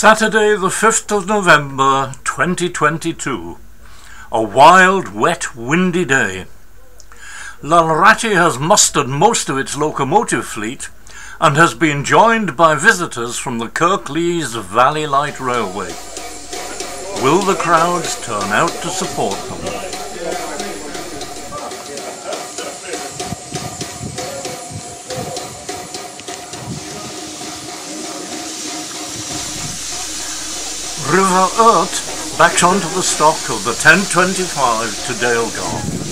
Saturday the 5th of November 2022. A wild, wet, windy day. Ratty has mustered most of its locomotive fleet and has been joined by visitors from the Kirklees Valley Light Railway. Will the crowds turn out to support them? River Urt backs onto the stock of the 1025 to Dalegar.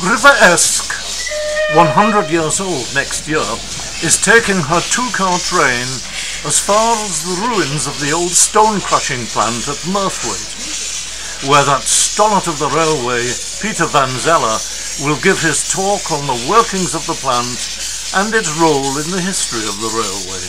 River Esk, 100 years old next year, is taking her two-car train as far as the ruins of the old stone crushing plant at Merthwaite, where that stolid of the railway, Peter Van Zeller, will give his talk on the workings of the plant and its role in the history of the railway.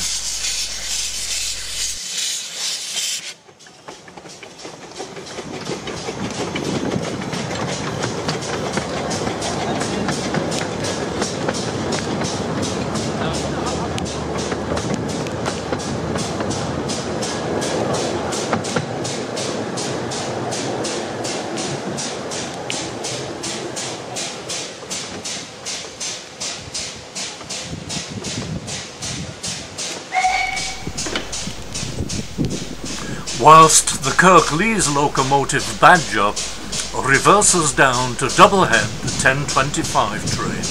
Whilst the Kirklees locomotive Badger reverses down to doublehead the 1025 train.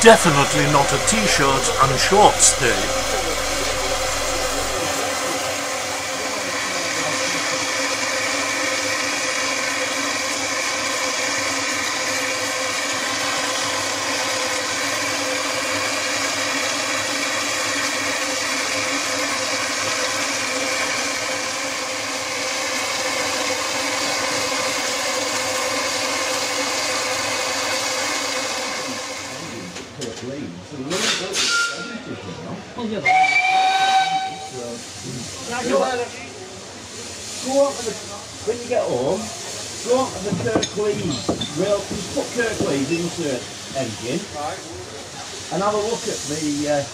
Definitely not a t-shirt and shorts day. When you get home, go on to the Kirklees. Just put Kirklees into engine and have a look at the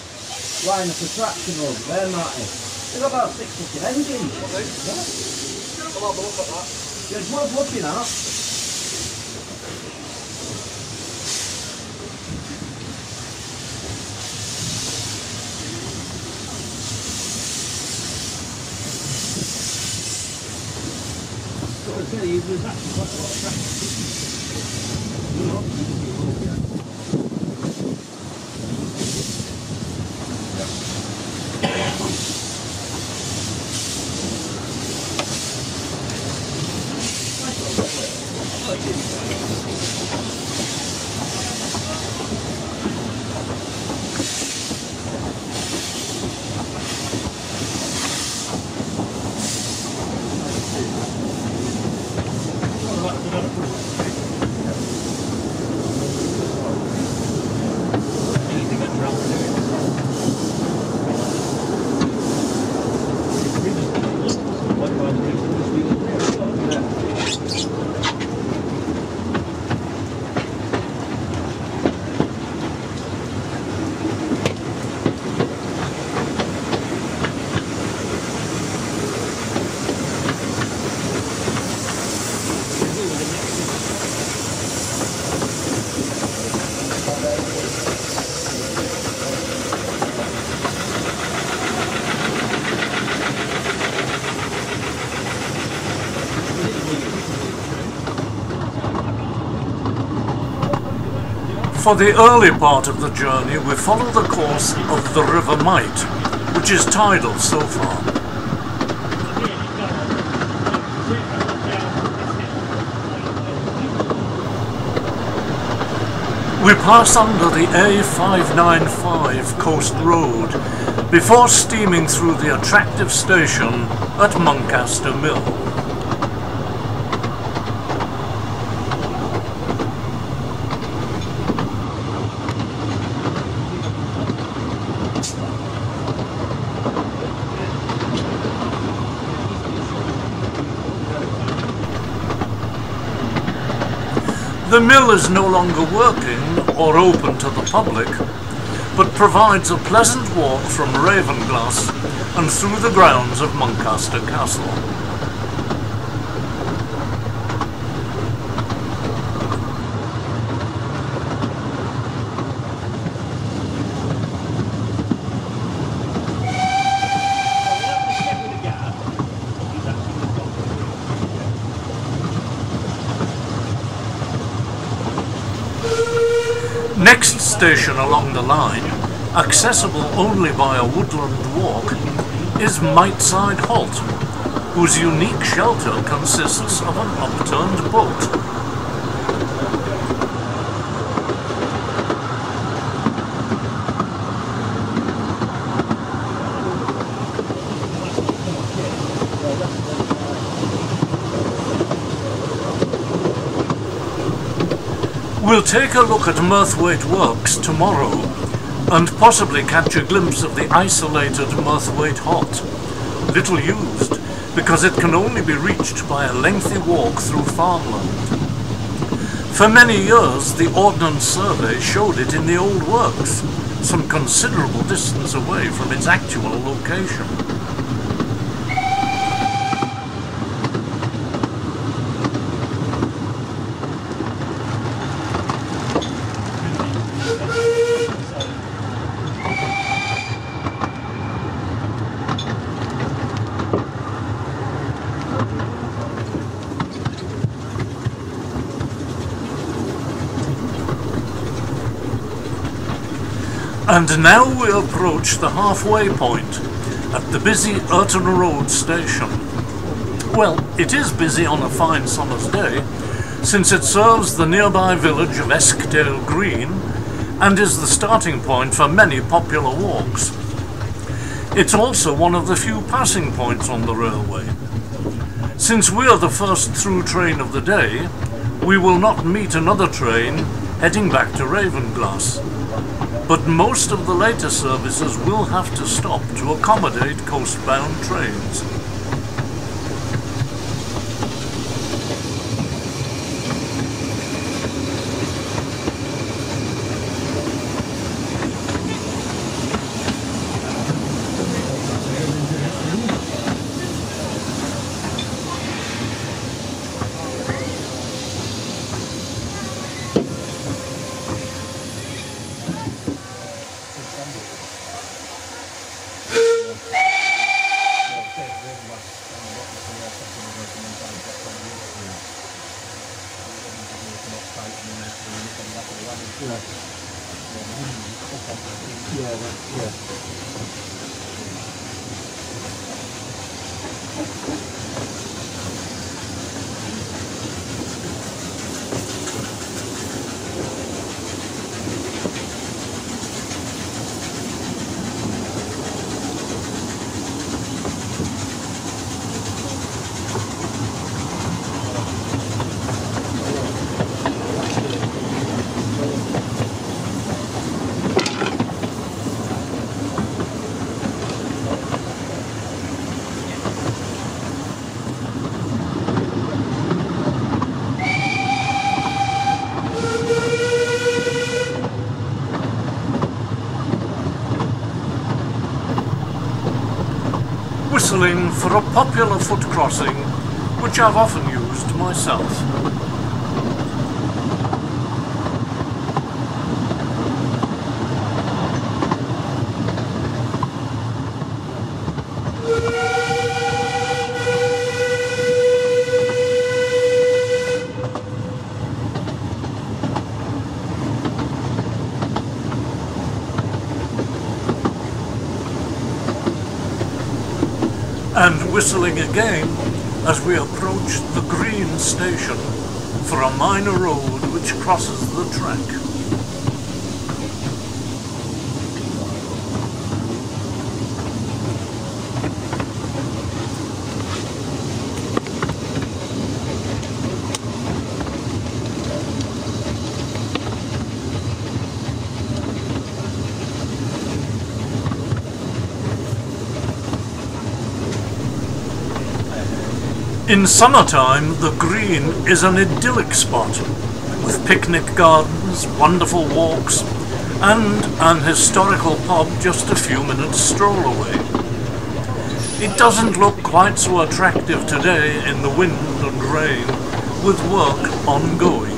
line of attraction over there, Martin. There's about 6 fucking engines. Yeah. I'll have a look at that. It's worth looking at. There's actually quite a lot of traffic. For the early part of the journey, we follow the course of the River Mite, which is tidal so far. We pass under the A595 Coast Road before steaming through the attractive station at Muncaster Mill. The mill is no longer working or open to the public, but provides a pleasant walk from Ravenglass and through the grounds of Muncaster Castle. Next station along the line, accessible only by a woodland walk, is Miteside Halt, whose unique shelter consists of an upturned boat. We'll take a look at Murthwaite Works tomorrow and possibly catch a glimpse of the isolated Murthwaite Halt, little used because it can only be reached by a lengthy walk through farmland. For many years the Ordnance Survey showed it in the old works, some considerable distance away from its actual location. And now we approach the halfway point at the busy Urton Road station. Well, it is busy on a fine summer's day, since it serves the nearby village of Eskdale Green and is the starting point for many popular walks. It's also one of the few passing points on the railway. Since we are the first through train of the day, we will not meet another train heading back to Ravenglass. But most of the later services will have to stop to accommodate coastbound trains. Whistling for a popular foot crossing, which I've often used myself. whistling again as we approach the Green Station for a minor road which crosses the track. In summertime, the Green is an idyllic spot, with picnic gardens, wonderful walks, and an historical pub just a few minutes stroll away. It doesn't look quite so attractive today in the wind and rain, with work ongoing.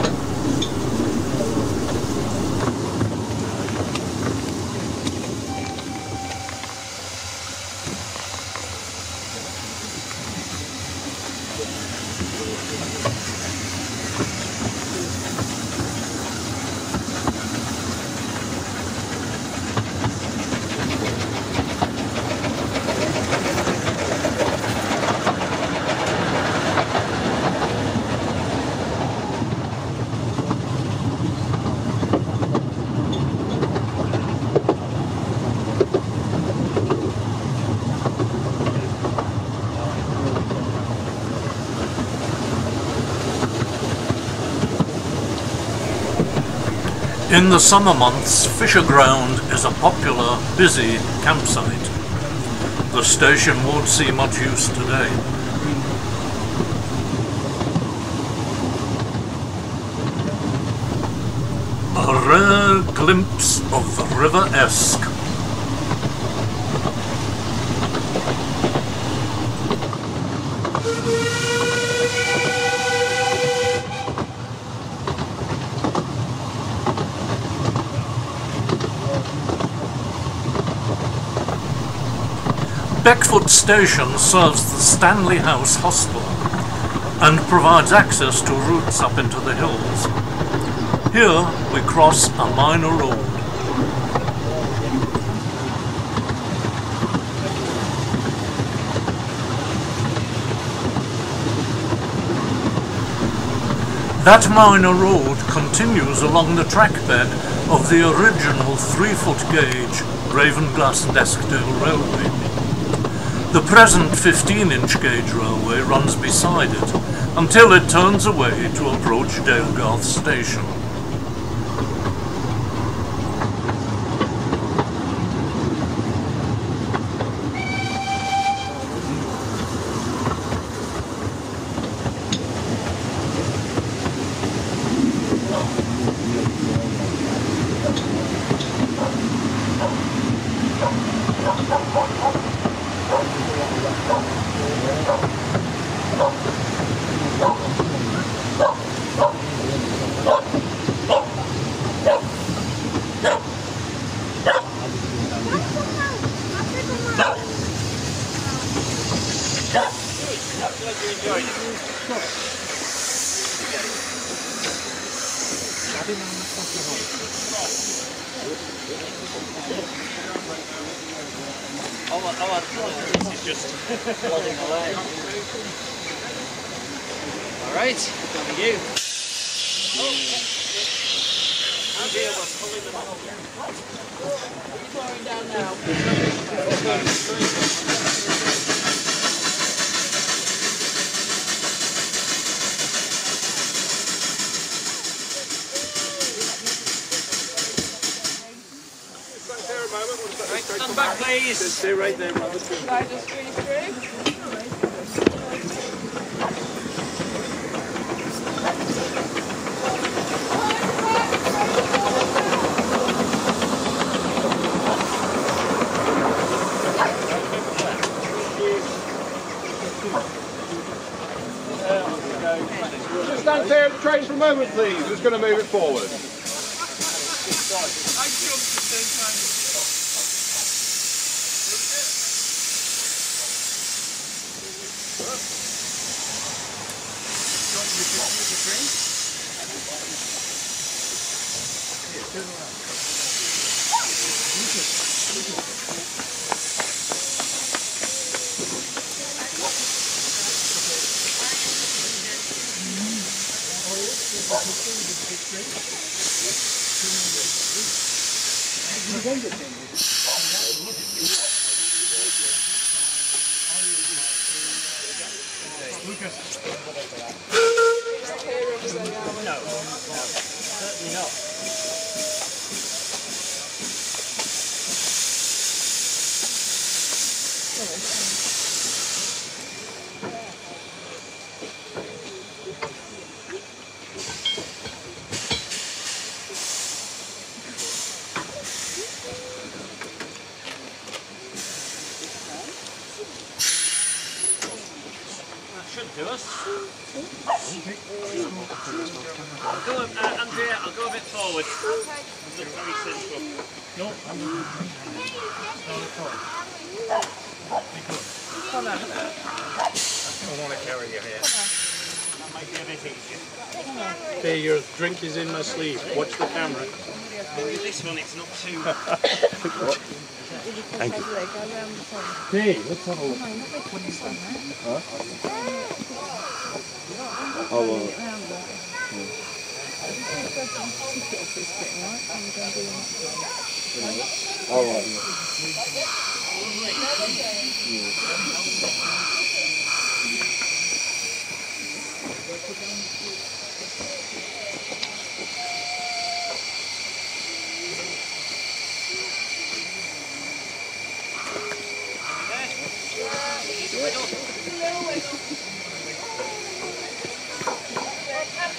In the summer months, Fisher Ground is a popular, busy campsite. The station won't see much use today. A rare glimpse of the River Esk. Beckfoot Station serves the Stanley House Hostel and provides access to routes up into the hills. Here we cross a minor road. That minor road continues along the track bed of the original 3-foot gauge Ravenglass and Eskdale railway. The present 15-inch gauge railway runs beside it until it turns away to approach Dalegarth Station. Alright, come to you. Down now. Stand back, please. Stay right there, Robert. Should I just squeeze through? Just stand clear of the train for a moment, please. We're just going to move it forward. I jumped the same time. No, certainly not. Should do us. I'll go, Andrea, I'll go a bit forward. Okay. Look very central. No, I'm not. Come on. I don't want to carry you here. That might be a bit easier. Okay, your drink is in my sleeve. Watch the camera. Maybe this one, it's not too... Thank you. Hey, let's have a look. Huh? Oh, well. All right.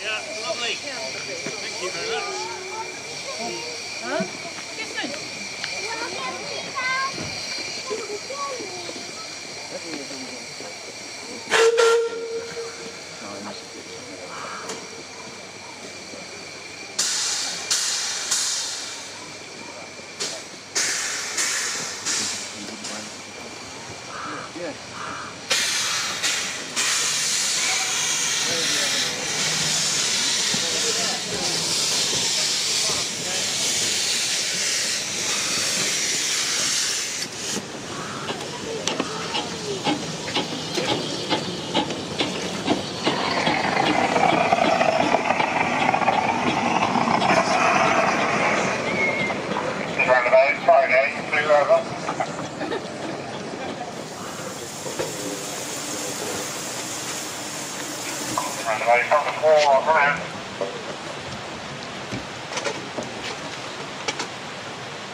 Yeah, lovely. Thank you very much. Huh? Listen.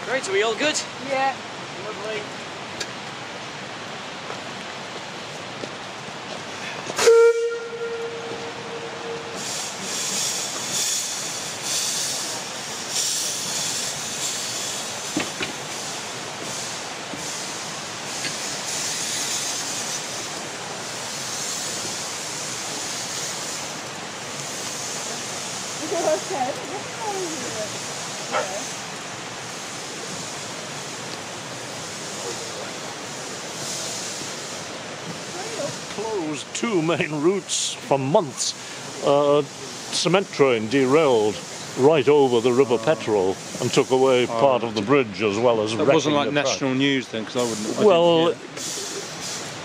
Great, are we all good? Yeah. Lovely. Closed two main routes for months. Cement train derailed right over the River Petrel and took away part of the bridge as well as That wasn't like wrecking the track. national news then, because I wouldn't. Well,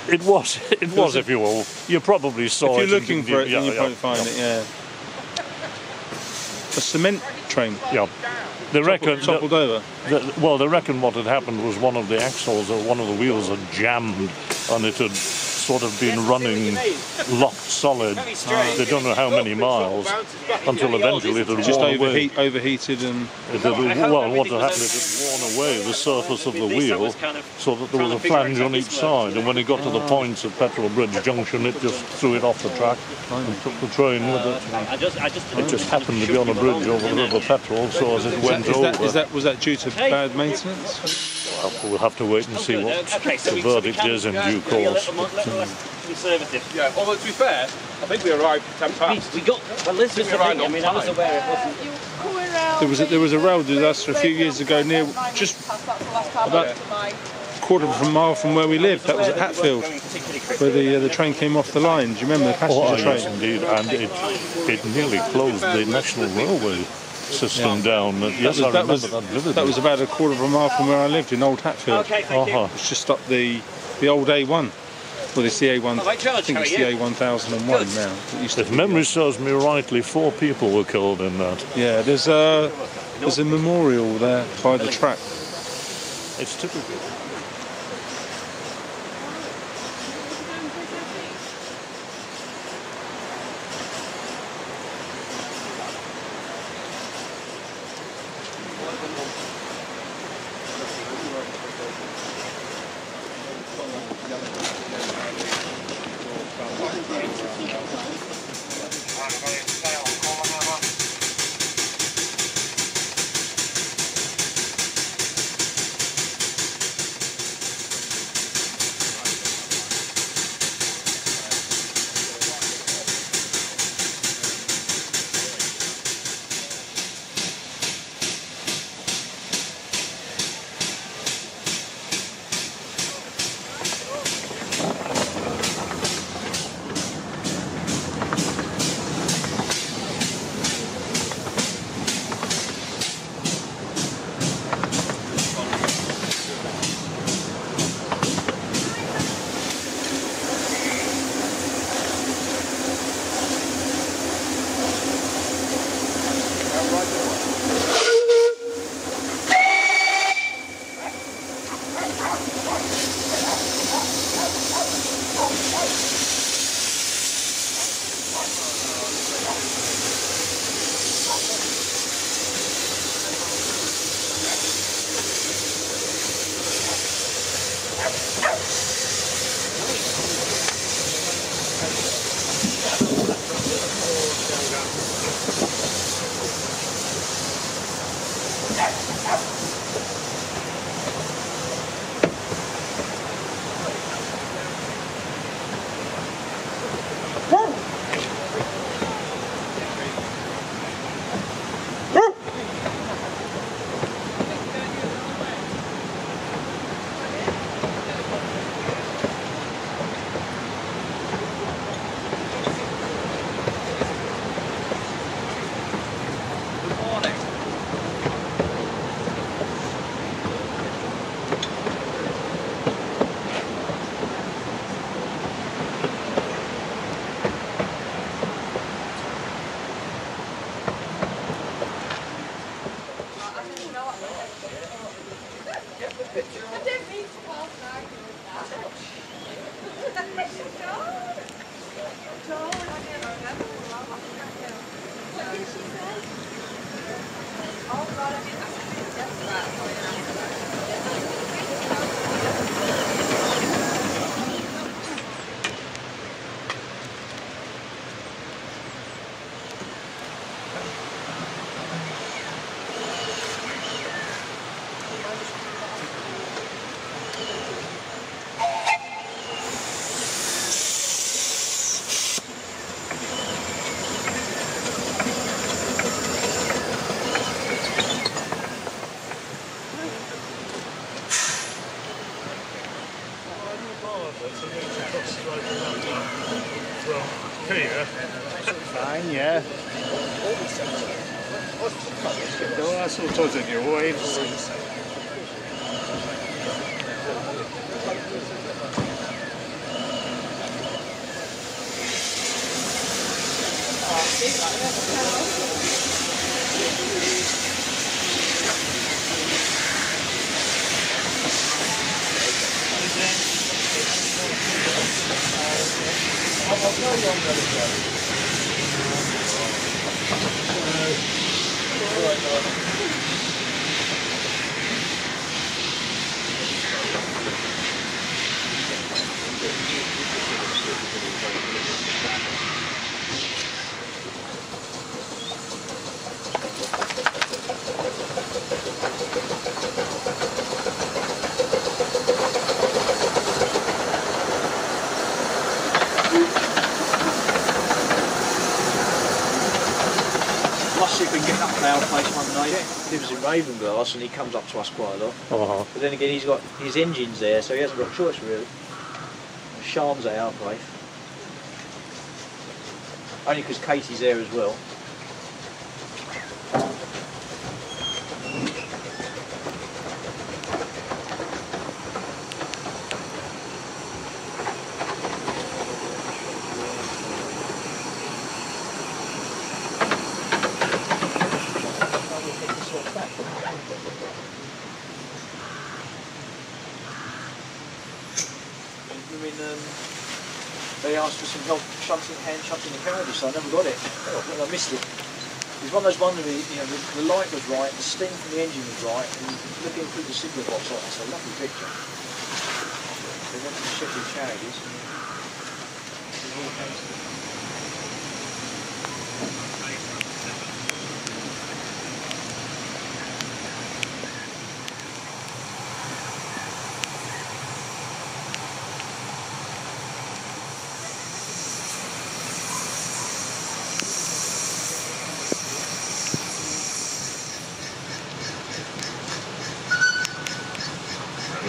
it was, if you will. You probably saw it. If you're looking for it, then you yeah, probably find it. Yeah. A cement train. Yeah. They reckon Toppled over. Well, they reckon what had happened was one of the axles or one of the wheels had jammed, and it had sort of been running locked solid. They don't know how many miles until eventually it had Just worn away. overheated and. It had, well, what had happened, it had worn away the surface of the wheel so that there was a flange on each side, and when it got to the points at Petrel Bridge Junction, it just threw it off the track and took the train with it. It just happened to be on a bridge over the River Petrel, so as it went over... Was that due to bad maintenance? Well, we'll have to wait and see what the verdict is in due course. Conservative. Yeah, although to be fair, I think we arrived 10 past. We got, well, this was the thing, I mean, I was aware it wasn't. There was a rail disaster a few years ago near, just about a quarter of a mile from where we lived. That was at Hatfield, where the train came off the line. Do you remember the passenger train? Yes, indeed, and it nearly closed the National Railway system down. Yes, I remember that vividly. That was about a quarter of a mile from where I lived in Old Hatfield. Okay, thank you. It's just up the old A1. Well, it's the A1. I think it's the A1001 now. It used to If be, memory serves me rightly, 4 people were killed in that. yeah, there's a memorial there by the track. It's typical. Fine, yeah. No, that's all towards in your way. We've been getting up at our place one night. He lives in Ravenglass and he comes up to us quite a lot. But then again, he's got his engines there, so he hasn't got a choice really. Sharm's at our place. Only because Katie's there as well. shunting hand shunting the carriage, so I never got it. I missed it. It's one of those ones where the light was right, the steam from the engine was right, and looking through the signal box, like that's a lovely picture. They went to the Sheffield Charities.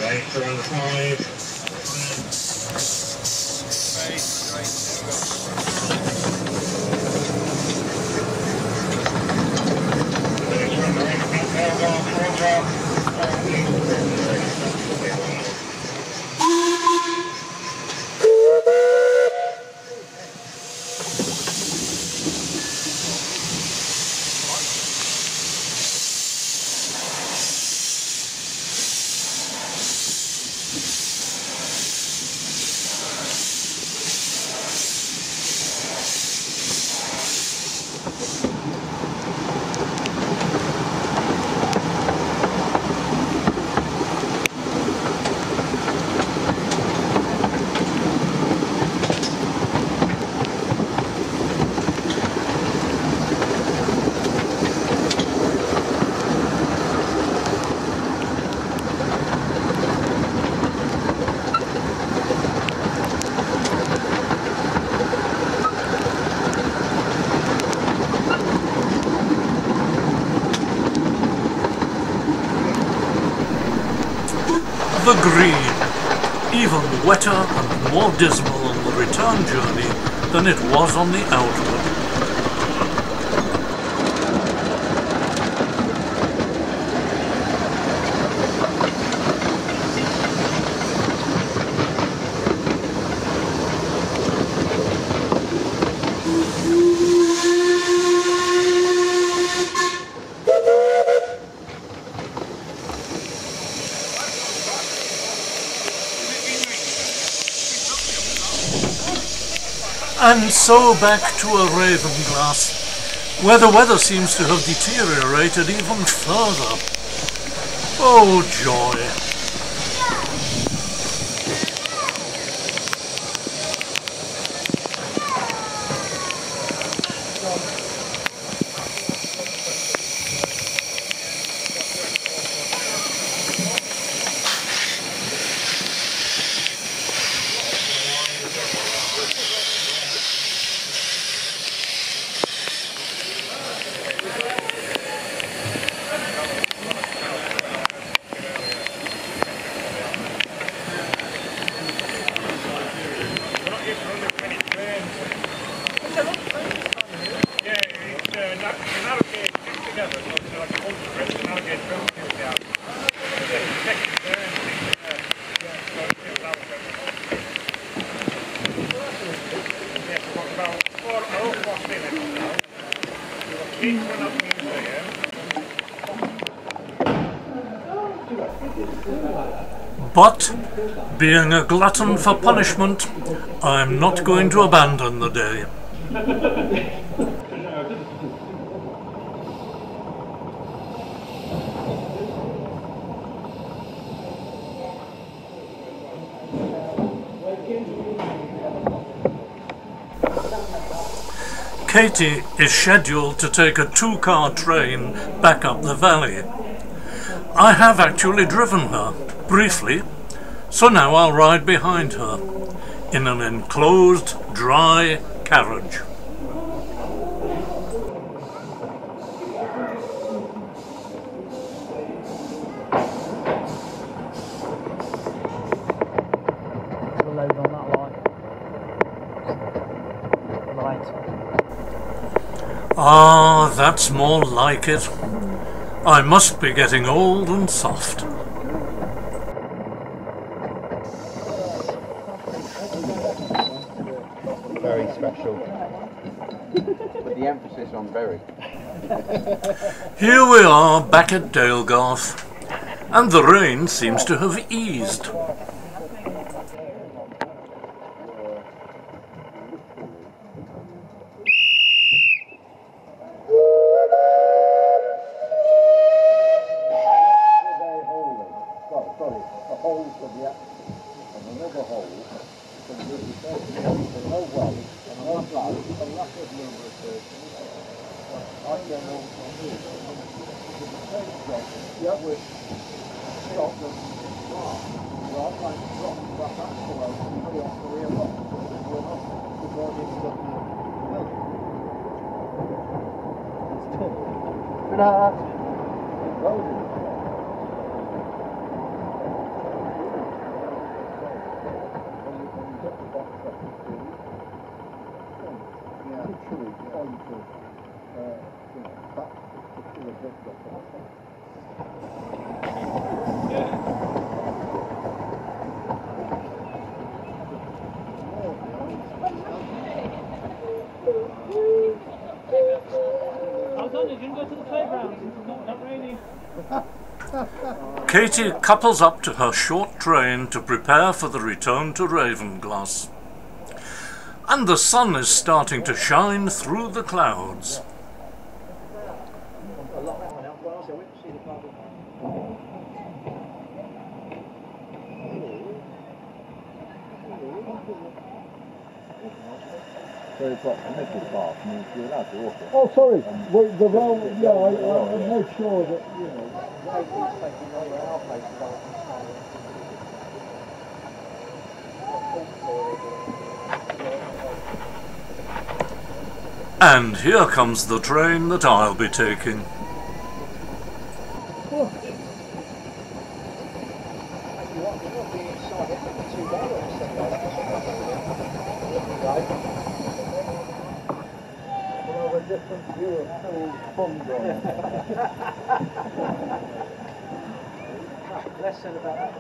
Right around the 5. The Green, even wetter and more dismal on the return journey than it was on the outward. And so back to a Ravenglass, where the weather seems to have deteriorated even further. Oh joy! But, being a glutton for punishment, I'm not going to abandon the day. Katie is scheduled to take a 2-car train back up the valley. I have actually driven her, briefly, so now I'll ride behind her, in an enclosed, dry carriage. Ah, that's more like it. I must be getting old and soft. Very special. With the emphasis on very. Here we are back at Dalegarth, and the rain seems to have eased. Katie couples up to her short train to prepare for the return to Ravenglass. And the sun is starting to shine through the clouds. Oh, sorry. The road, yeah, I made sure that, you know. And here comes the train that I'll be taking. Less said about that.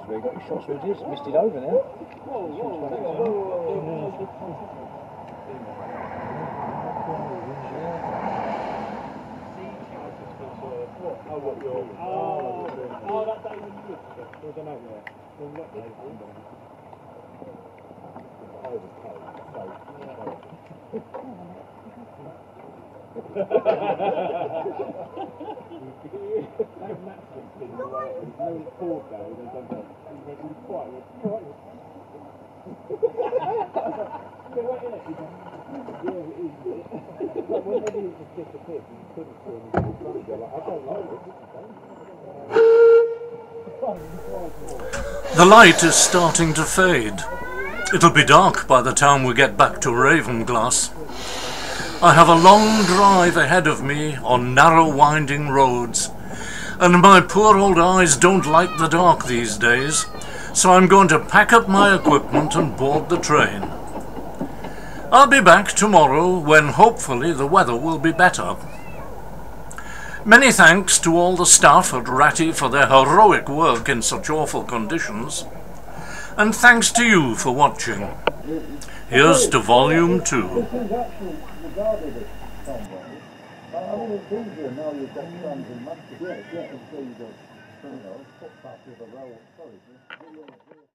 So we got your shots with you, missed it over now. The light is starting to fade. It'll be dark by the time we get back to Ravenglass. I have a long drive ahead of me on narrow winding roads, and my poor old eyes don't like the dark these days, so I'm going to pack up my equipment and board the train. I'll be back tomorrow when hopefully the weather will be better. Many thanks to all the staff at Ratty for their heroic work in such awful conditions, and thanks to you for watching. Here's to Volume 2. This is actually regarded as combo. I mean, it's easier now you've got stands in Manchester. You can see the, footpath with the rail. Sorry.